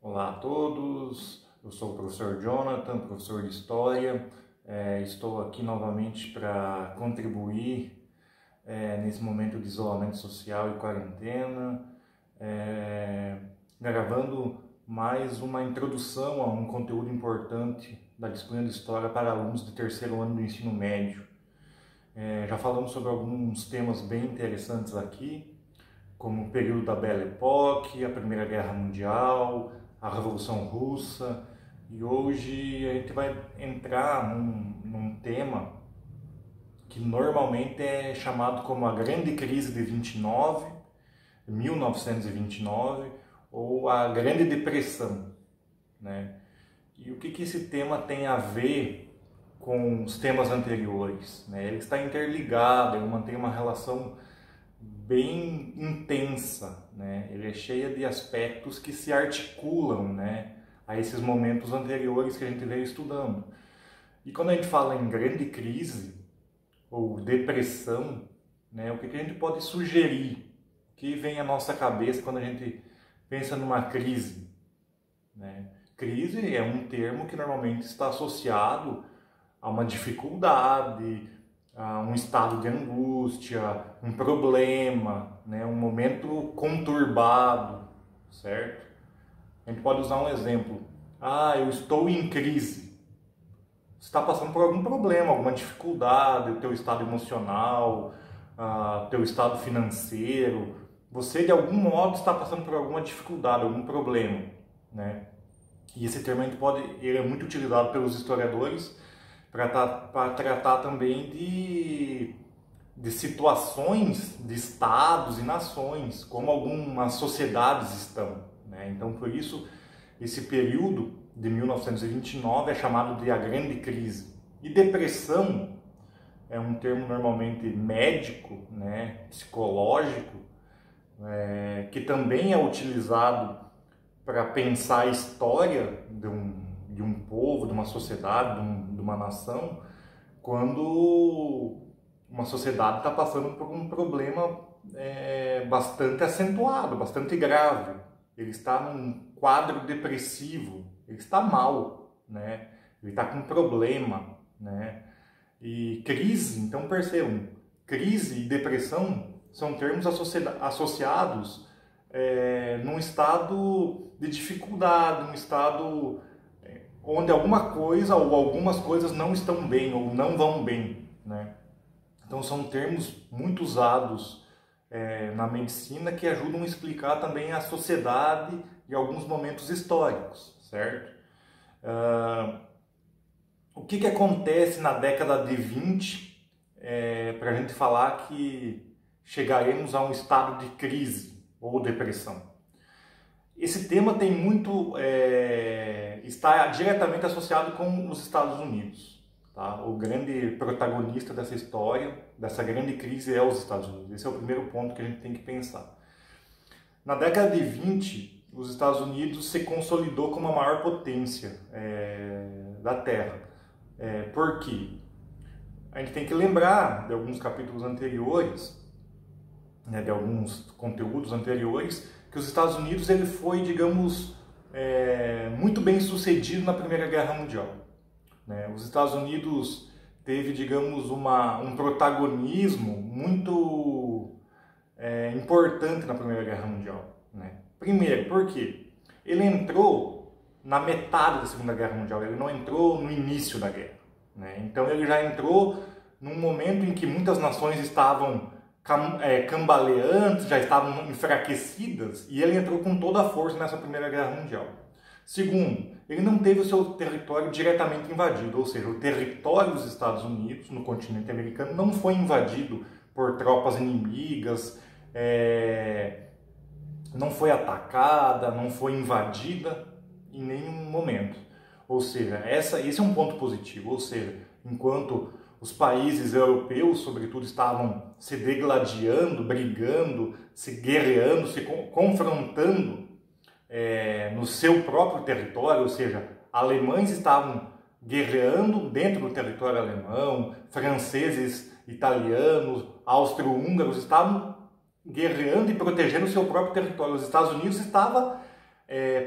Olá a todos, eu sou o professor Jonathan, professor de História. Estou aqui novamente para contribuir nesse momento de isolamento social e quarentena, gravando mais uma introdução a um conteúdo importante da disciplina de História para alunos de terceiro ano do ensino médio. Já falamos sobre alguns temas bem interessantes aqui, como o período da Belle Époque, a Primeira Guerra Mundial, a Revolução Russa, e hoje a gente vai entrar num tema que normalmente é chamado como a Grande Crise de 1929, ou a Grande Depressão, né? E o que esse tema tem a ver com os temas anteriores, né? Ele está interligado, ele mantém uma relação bem intensa, né? Ele é cheio de aspectos que se articulam, né, a esses momentos anteriores que a gente veio estudando. E quando a gente fala em grande crise ou depressão, né, o que a gente pode sugerir? O que vem à nossa cabeça quando a gente pensa numa crise, né? Crise é um termo que normalmente está associado a uma dificuldade, a um estado de angústia, um problema, né? Um momento conturbado, certo? A gente pode usar um exemplo. Eu estou em crise. Você está passando por algum problema, alguma dificuldade, o teu estado emocional, teu estado financeiro. Você, de algum modo, está passando por alguma dificuldade, algum problema, né? E esse termo ele é muito utilizado pelos historiadores para tratar também de situações de estados e nações, como algumas sociedades estão, né? Então, por isso, esse período de 1929 é chamado de a Grande Crise. E depressão é um termo normalmente médico, né, psicológico, que também é utilizado para pensar a história de um povo, de uma sociedade, de uma nação, quando uma sociedade está passando por um problema bastante acentuado, bastante grave. Ele está num quadro depressivo, ele está mal, né? Ele está com problema, né? E crise, então percebam, crise e depressão são termos associados num estado de dificuldade, num estado onde alguma coisa ou algumas coisas não estão bem ou não vão bem, né? Então são termos muito usados na medicina que ajudam a explicar também a sociedade e alguns momentos históricos, certo? O que acontece na década de 20 para a gente falar que chegaremos a um estado de crise ou depressão? Esse tema tem está diretamente associado com os Estados Unidos. Tá? O grande protagonista dessa história, dessa grande crise, é os Estados Unidos. Esse é o primeiro ponto que a gente tem que pensar. Na década de 20, os Estados Unidos se consolidou como a maior potência da Terra. Por quê? A gente tem que lembrar de alguns capítulos anteriores, né, de alguns conteúdos anteriores, que os Estados Unidos ele foi, digamos, muito bem sucedido na Primeira Guerra Mundial, né? Os Estados Unidos teve, digamos, um protagonismo muito importante na Primeira Guerra Mundial, né? Primeiro, por quê? Ele entrou na metade da Segunda Guerra Mundial, ele não entrou no início da guerra, né? Então ele já entrou num momento em que muitas nações estavam cambaleantes, já estavam enfraquecidas, e ele entrou com toda a força nessa Primeira Guerra Mundial. Segundo, ele não teve o seu território diretamente invadido, ou seja, o território dos Estados Unidos no continente americano não foi invadido por tropas inimigas, não foi atacada, não foi invadida em nenhum momento. Ou seja, esse é um ponto positivo, ou seja, enquanto os países europeus, sobretudo, estavam se degladiando, brigando, se guerreando, se confrontando no seu próprio território, ou seja, alemães estavam guerreando dentro do território alemão, franceses, italianos, austro-húngaros estavam guerreando e protegendo o seu próprio território. Os Estados Unidos estava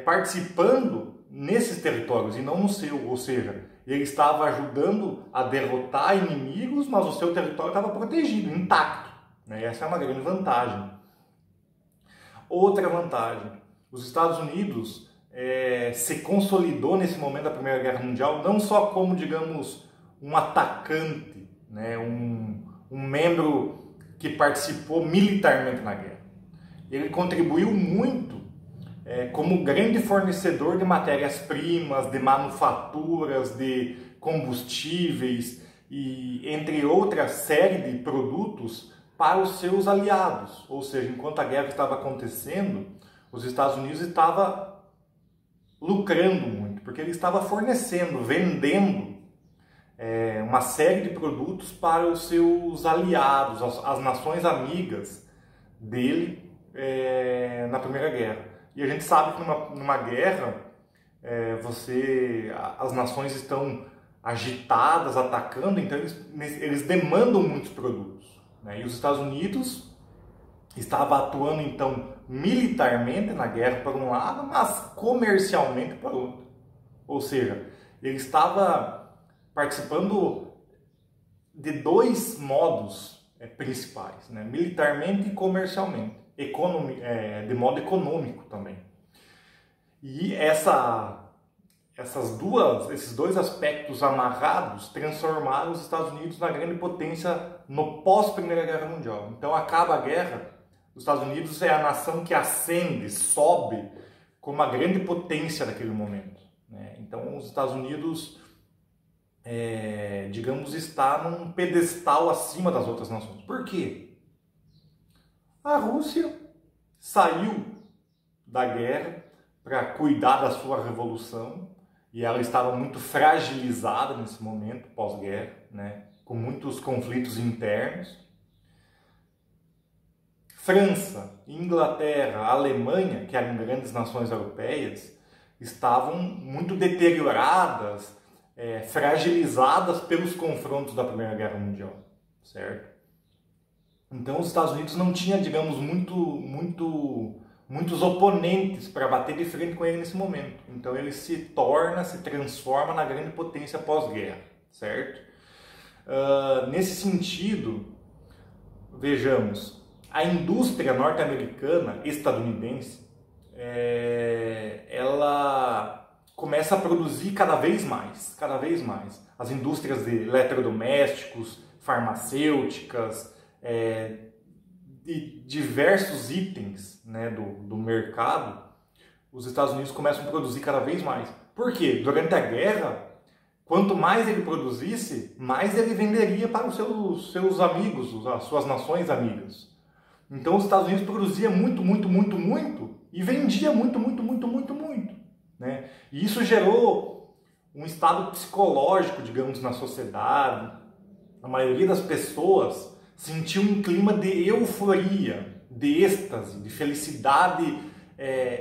participando nesses territórios e não no seu, ou seja, ele estava ajudando a derrotar inimigos, mas o seu território estava protegido, intacto, né? Essa é uma grande vantagem. Outra vantagem, os Estados Unidos se consolidou nesse momento da Primeira Guerra Mundial não só como, digamos, um atacante, né? um membro que participou militarmente na guerra. Ele contribuiu muito como grande fornecedor de matérias-primas, de manufaturas, de combustíveis e entre outra série de produtos para os seus aliados. Ou seja, enquanto a guerra estava acontecendo, os Estados Unidos estavam lucrando muito, porque ele estava fornecendo, vendendo uma série de produtos para os seus aliados, as nações amigas dele na Primeira Guerra. E a gente sabe que numa guerra, as nações estão agitadas, atacando, então eles demandam muitos produtos, né? E os Estados Unidos estava atuando então militarmente na guerra por um lado, mas comercialmente por outro. Ou seja, ele estava participando de dois modos principais, né? Militarmente e comercialmente, de modo econômico também. E esses dois aspectos amarrados transformaram os Estados Unidos na grande potência no pós-Primeira Guerra Mundial. Então acaba a guerra, os Estados Unidos é a nação que ascende, sobe como a grande potência daquele momento, né? Então os Estados Unidos, digamos, está num pedestal acima das outras nações. Por quê? A Rússia saiu da guerra para cuidar da sua revolução e ela estava muito fragilizada nesse momento pós-guerra, né? Com muitos conflitos internos. França, Inglaterra, Alemanha, que eram grandes nações europeias, estavam muito deterioradas, fragilizadas pelos confrontos da Primeira Guerra Mundial, certo? Então os Estados Unidos não tinha, digamos, muitos oponentes para bater de frente com ele nesse momento. Então ele se transforma na grande potência pós-guerra, certo? Nesse sentido, vejamos, a indústria norte-americana, estadunidense, ela começa a produzir cada vez mais. As indústrias de eletrodomésticos, farmacêuticas, de diversos itens, né, do mercado, os Estados Unidos começam a produzir cada vez mais. Por quê? Durante a guerra, quanto mais ele produzisse, mais ele venderia para os seus amigos, as suas nações amigas. Então os Estados Unidos produzia muito e vendia muito, né? E isso gerou um estado psicológico, digamos, na sociedade. A maioria das pessoas sentiu um clima de euforia, de êxtase, de felicidade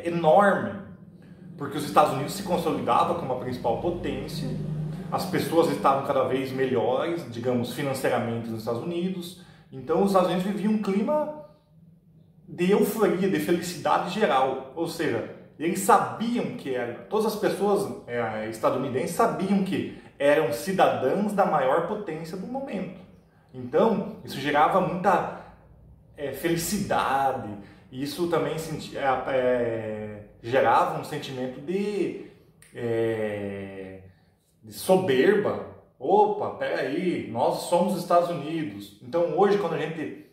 enorme, porque os Estados Unidos se consolidavam como a principal potência, as pessoas estavam cada vez melhores, digamos, financeiramente nos Estados Unidos. Então os Estados Unidos viviam um clima de euforia, de felicidade geral, ou seja, eles sabiam que todas as pessoas estadunidenses sabiam que eram cidadãos da maior potência do momento. Então, isso gerava muita felicidade, e isso também gerava um sentimento de soberba. Opa, peraí, nós somos os Estados Unidos. Então, hoje, quando a gente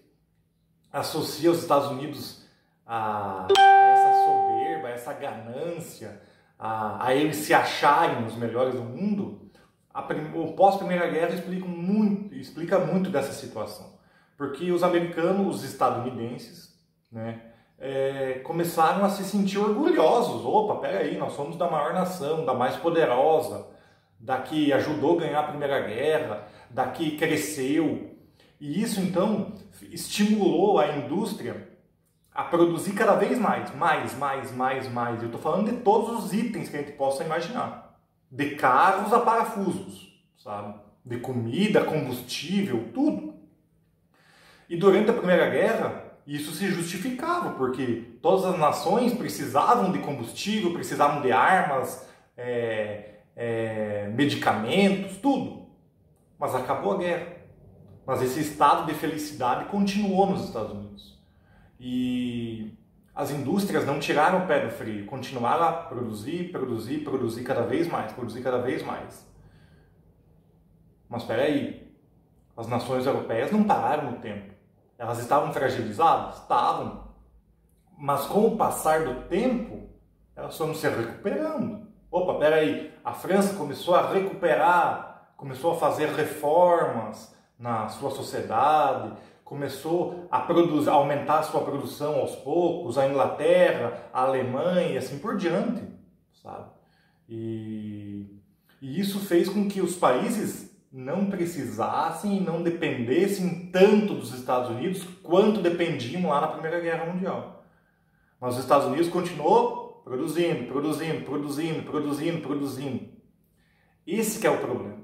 associa os Estados Unidos a essa soberba, a essa ganância, a eles se acharem os melhores do mundo, o pós-Primeira Guerra explica muito dessa situação. Porque os americanos, os estadunidenses, né, começaram a se sentir orgulhosos. Opa, peraí, nós somos da maior nação, da mais poderosa, da que ajudou a ganhar a Primeira Guerra, da que cresceu. E isso, então, estimulou a indústria a produzir cada vez mais. Eu estou falando de todos os itens que a gente possa imaginar. De carros a parafusos, sabe? De comida, combustível, tudo. E durante a Primeira Guerra, isso se justificava, porque todas as nações precisavam de combustível, precisavam de armas, medicamentos, tudo. Mas acabou a guerra. Mas esse estado de felicidade continuou nos Estados Unidos. E as indústrias não tiraram o pé do freio, continuaram a produzir cada vez mais, produzir cada vez mais. Mas espera aí, as nações europeias não pararam no tempo. Elas estavam fragilizadas? Estavam. Mas com o passar do tempo, elas foram se recuperando. Opa, espera aí, a França começou a recuperar, começou a fazer reformas na sua sociedade, começou a produzir, a aumentar a sua produção aos poucos, a Inglaterra, a Alemanha e assim por diante, sabe? E isso fez com que os países não precisassem e não dependessem tanto dos Estados Unidos quanto dependiam lá na Primeira Guerra Mundial. Mas os Estados Unidos continuou produzindo. Esse que é o problema.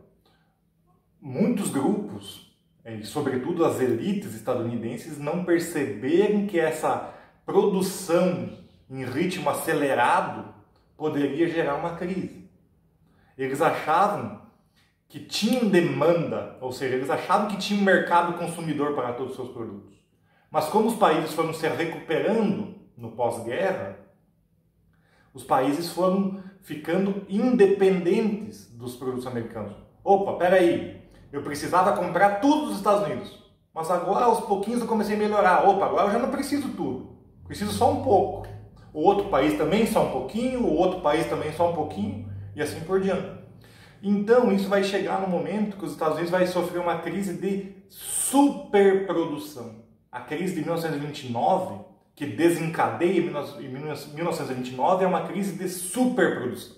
Muitos grupos, e sobretudo as elites estadunidenses, não perceberam que essa produção em ritmo acelerado poderia gerar uma crise. Eles achavam que tinham demanda, ou seja, eles achavam que tinha um mercado consumidor para todos os seus produtos. Mas como os países foram se recuperando no pós-guerra, os países foram ficando independentes dos produtos americanos. Opa, peraí, eu precisava comprar tudo dos Estados Unidos, mas agora aos pouquinhos eu comecei a melhorar. Opa, agora eu já não preciso tudo, preciso só um pouco. O outro país também só um pouquinho, o outro país também só um pouquinho, e assim por diante. Então, isso vai chegar no momento que os Estados Unidos vai sofrer uma crise de superprodução. A crise de 1929, que desencadeia em 1929, é uma crise de superprodução.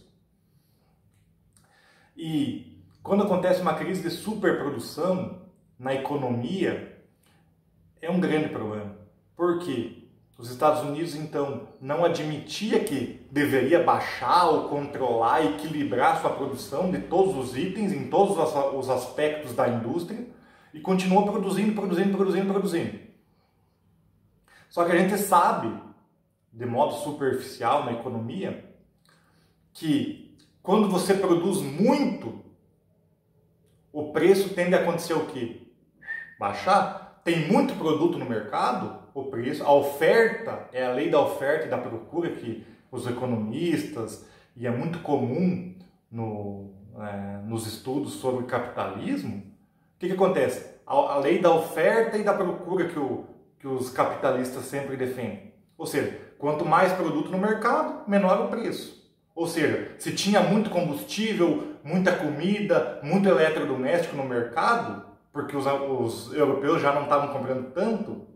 E quando acontece uma crise de superprodução na economia, é um grande problema. Por quê? Os Estados Unidos, então, não admitia que deveria baixar ou controlar, equilibrar sua produção de todos os itens, em todos os aspectos da indústria, e continuou produzindo. Só que a gente sabe, de modo superficial na economia, que quando você produz muito, o preço tende a acontecer o quê? Baixar. Tem muito produto no mercado, o preço, a oferta, é a lei da oferta e da procura que os economistas, e é muito comum nos estudos sobre capitalismo. O que acontece? A lei da oferta e da procura que os capitalistas sempre defendem. Ou seja, quanto mais produto no mercado, menor o preço. Ou seja, se tinha muito combustível, muita comida, muito eletrodoméstico no mercado, porque os europeus já não estavam comprando tanto,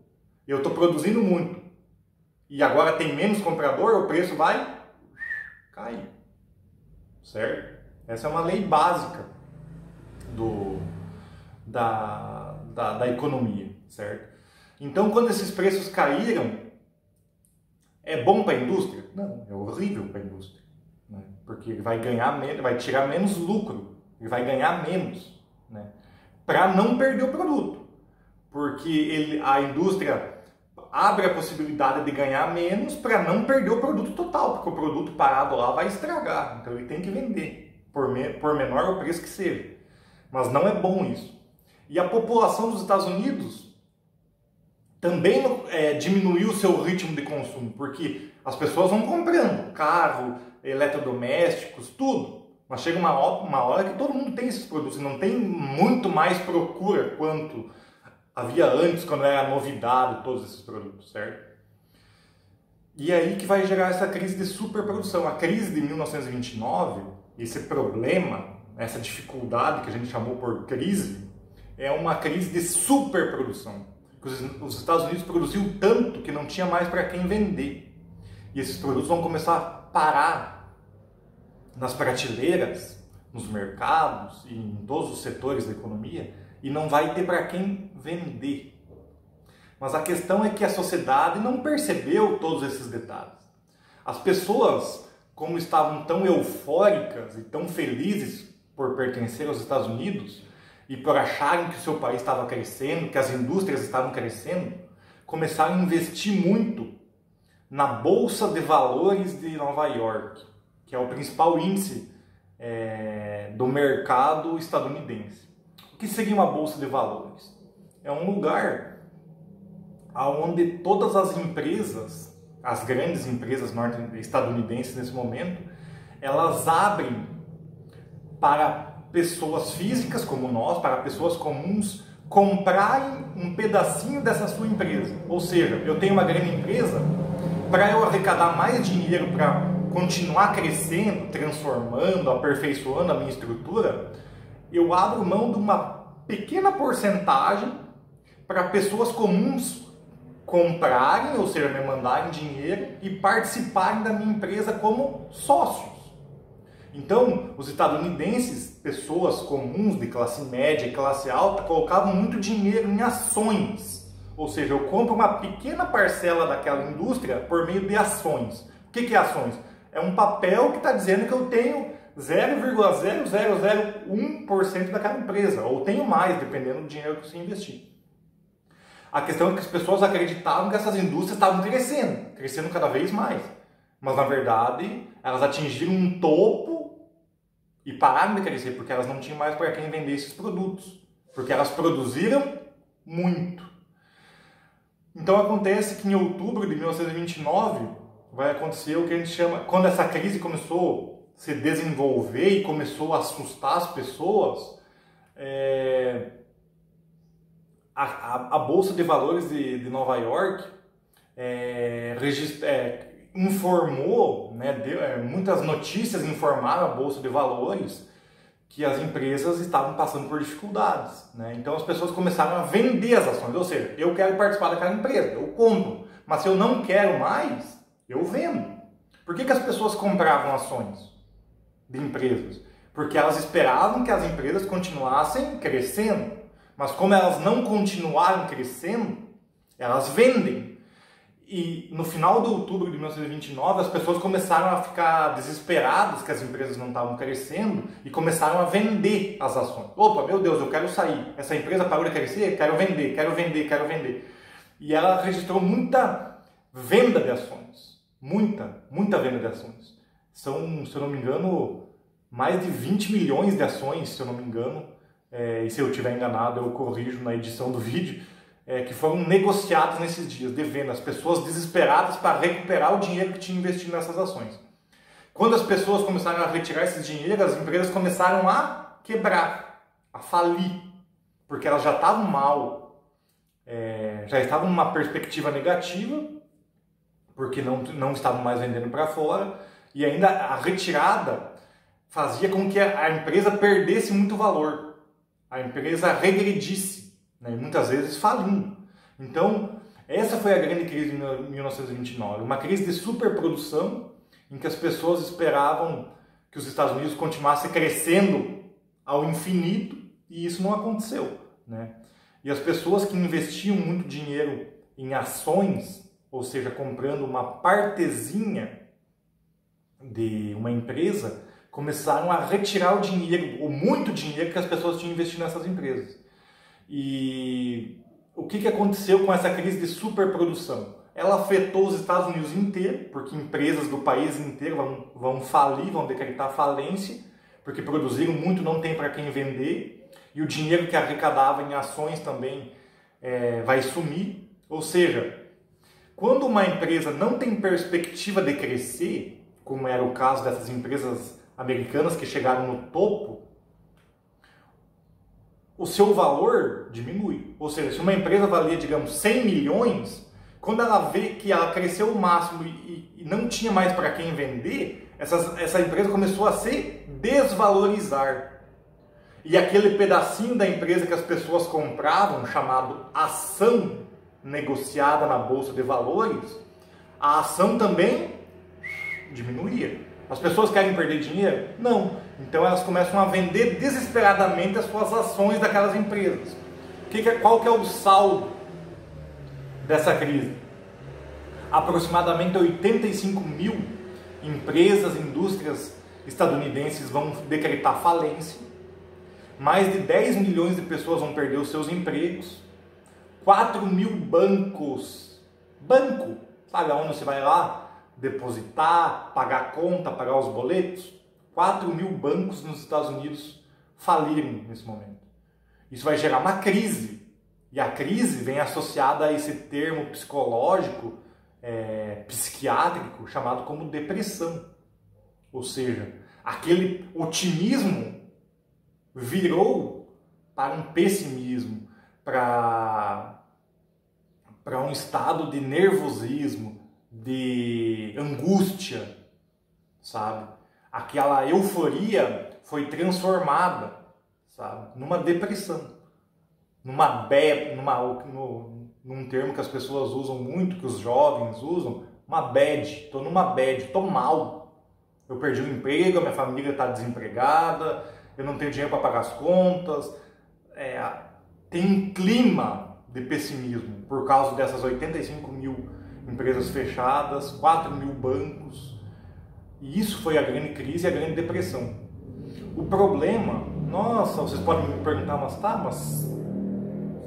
eu estou produzindo muito, e agora tem menos comprador, o preço vai cair, certo? Essa é uma lei básica da economia, certo? Então, quando esses preços caíram, é bom para a indústria? Não, é horrível para a indústria, né? Porque ele vai ganhar menos, vai tirar menos lucro, ele vai ganhar menos, né? Para não perder o produto, porque a indústria abre a possibilidade de ganhar menos para não perder o produto total, porque o produto parado lá vai estragar, então ele tem que vender, por menor o preço que seja. Mas não é bom isso. E a população dos Estados Unidos também diminuiu o seu ritmo de consumo, porque as pessoas vão comprando carro, eletrodomésticos, tudo. Mas chega uma hora que todo mundo tem esses produtos, e não tem muito mais procura quanto havia antes, quando era novidade todos esses produtos, certo? E aí que vai gerar essa crise de superprodução. A crise de 1929, esse problema, essa dificuldade que a gente chamou por crise, é uma crise de superprodução. Os Estados Unidos produziu tanto que não tinha mais para quem vender. E esses produtos vão começar a parar nas prateleiras, nos mercados e em todos os setores da economia, e não vai ter para quem vender. Mas a questão é que a sociedade não percebeu todos esses detalhes. As pessoas, como estavam tão eufóricas e tão felizes por pertencer aos Estados Unidos e por acharem que o seu país estava crescendo, que as indústrias estavam crescendo, começaram a investir muito na Bolsa de Valores de Nova York, que é o principal índice do mercado estadunidense. O que seria uma Bolsa de Valores? É um lugar onde todas as empresas, as grandes empresas estadunidenses nesse momento, elas abrem para pessoas físicas como nós, para pessoas comuns, comprarem um pedacinho dessa sua empresa. Ou seja, eu tenho uma grande empresa, para eu arrecadar mais dinheiro, para continuar crescendo, transformando, aperfeiçoando a minha estrutura, eu abro mão de uma pequena porcentagem para pessoas comuns comprarem, ou seja, me mandarem dinheiro e participarem da minha empresa como sócios. Então, os estadunidenses, pessoas comuns de classe média e classe alta, colocavam muito dinheiro em ações. Ou seja, eu compro uma pequena parcela daquela indústria por meio de ações. O que é ações? É um papel que está dizendo que eu tenho 0,0001% daquela empresa, ou tenho mais, dependendo do dinheiro que você investir. A questão é que as pessoas acreditavam que essas indústrias estavam crescendo cada vez mais. Mas, na verdade, elas atingiram um topo e pararam de crescer, porque elas não tinham mais para quem vender esses produtos. Porque elas produziram muito. Então, acontece que em outubro de 1929, vai acontecer o que a gente chama... Quando essa crise começou a se desenvolver e começou a assustar as pessoas, a Bolsa de Valores de Nova York informou, muitas notícias informaram a Bolsa de Valores que as empresas estavam passando por dificuldades. Então as pessoas começaram a vender as ações, ou seja, eu quero participar daquela empresa, eu compro, mas se eu não quero mais, eu vendo. Por que as pessoas compravam ações de empresas? Porque elas esperavam que as empresas continuassem crescendo. Mas como elas não continuaram crescendo, elas vendem. E no final de outubro de 1929, as pessoas começaram a ficar desesperadas que as empresas não estavam crescendo e começaram a vender as ações. Opa, meu Deus, eu quero sair. Essa empresa parou de crescer? Quero vender, quero vender, quero vender. E ela registrou muita venda de ações. Muita venda de ações. São, se eu não me engano, mais de 20 milhões de ações, se eu não me engano. E se eu estiver enganado, eu corrijo na edição do vídeo, que foram negociados nesses dias de venda, as pessoas desesperadas para recuperar o dinheiro que tinham investido nessas ações. Quando as pessoas começaram a retirar esse dinheiro, as empresas começaram a quebrar, a falir, porque elas já estavam mal, já estavam numa perspectiva negativa, porque não estavam mais vendendo para fora, e ainda a retirada fazia com que a empresa perdesse muito valor. A empresa regredisse, muitas vezes falindo. Então, essa foi a grande crise de 1929, uma crise de superprodução, em que as pessoas esperavam que os Estados Unidos continuassem crescendo ao infinito, e isso não aconteceu. E as pessoas que investiam muito dinheiro em ações, ou seja, comprando uma partezinha de uma empresa, começaram a retirar o dinheiro, ou muito dinheiro que as pessoas tinham investido nessas empresas. E o que aconteceu com essa crise de superprodução? Ela afetou os Estados Unidos inteiro, porque empresas do país inteiro vão falir, vão decretar falência, porque produziram muito, não tem para quem vender, e o dinheiro que arrecadava em ações também vai sumir. Ou seja, quando uma empresa não tem perspectiva de crescer, como era o caso dessas empresas americanas que chegaram no topo, o seu valor diminui. Ou seja, se uma empresa valia, digamos, 100 milhões, quando ela vê que ela cresceu o máximo e não tinha mais para quem vender, essa empresa começou a se desvalorizar. E aquele pedacinho da empresa que as pessoas compravam, chamado ação negociada na Bolsa de Valores, a ação também diminuía. As pessoas querem perder dinheiro? Não. Então elas começam a vender desesperadamente as suas ações daquelas empresas. Qual que é o saldo dessa crise? Aproximadamente 85 mil empresas, indústrias estadunidenses vão decretar falência. Mais de 10 milhões de pessoas vão perder os seus empregos. 4.000 bancos. Banco, sabe aonde você vai lá depositar, pagar a conta, pagar os boletos? 4.000 bancos nos Estados Unidos faliram nesse momento. Isso vai gerar uma crise. E a crise vem associada a esse termo psicológico, psiquiátrico, chamado como depressão. Ou seja, aquele otimismo virou para um pessimismo, para um estado de nervosismo, de angústia, sabe? Aquela euforia foi transformada, sabe, numa depressão. Num termo que as pessoas usam muito, que os jovens usam, uma bad. Estou numa bad, estou mal. Eu perdi o emprego, a minha família está desempregada, eu não tenho dinheiro para pagar as contas. Tem um clima de pessimismo por causa dessas 85.000 empresas fechadas, 4.000 bancos. E isso foi a grande crise e a grande depressão. O problema, nossa, vocês podem me perguntar, mas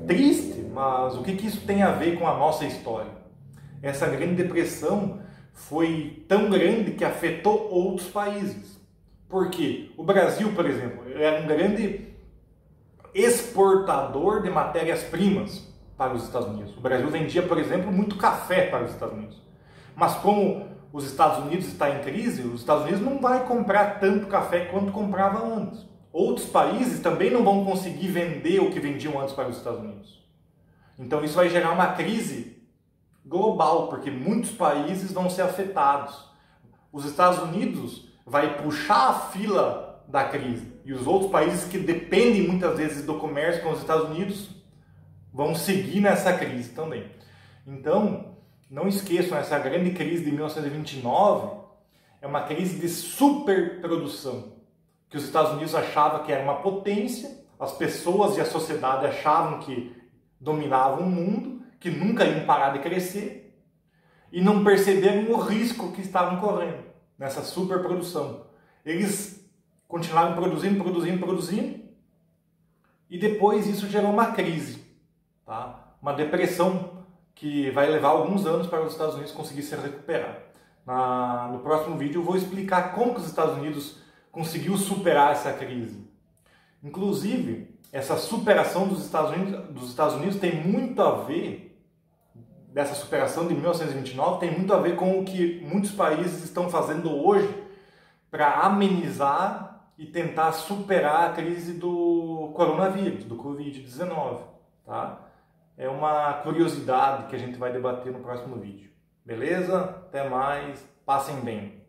triste, mas o que isso tem a ver com a nossa história? Essa grande depressão foi tão grande que afetou outros países. Por quê? O Brasil, por exemplo, era um grande exportador de matérias-primas para os Estados Unidos. O Brasil vendia, por exemplo, muito café para os Estados Unidos. Mas como os Estados Unidos está em crise, os Estados Unidos não vai comprar tanto café quanto comprava antes. Outros países também não vão conseguir vender o que vendiam antes para os Estados Unidos. Então isso vai gerar uma crise global, porque muitos países vão ser afetados. Os Estados Unidos vai puxar a fila da crise e os outros países que dependem muitas vezes do comércio com os Estados Unidos vão seguir nessa crise também. Então, não esqueçam, essa grande crise de 1929 é uma crise de superprodução, que os Estados Unidos achavam que era uma potência, as pessoas e a sociedade achavam que dominavam o mundo, que nunca iam parar de crescer, e não perceberam o risco que estavam correndo nessa superprodução. Eles continuaram produzindo, e depois isso gerou uma crise, tá? Uma depressão que vai levar alguns anos para os Estados Unidos conseguir se recuperar. No próximo vídeo eu vou explicar como que os Estados Unidos conseguiu superar essa crise. Inclusive, essa superação dos Estados Unidos tem muito a ver, dessa superação de 1929, tem muito a ver com o que muitos países estão fazendo hoje para amenizar e tentar superar a crise do coronavírus, do Covid-19, tá? É uma curiosidade que a gente vai debater no próximo vídeo. Beleza? Até mais. Passem bem.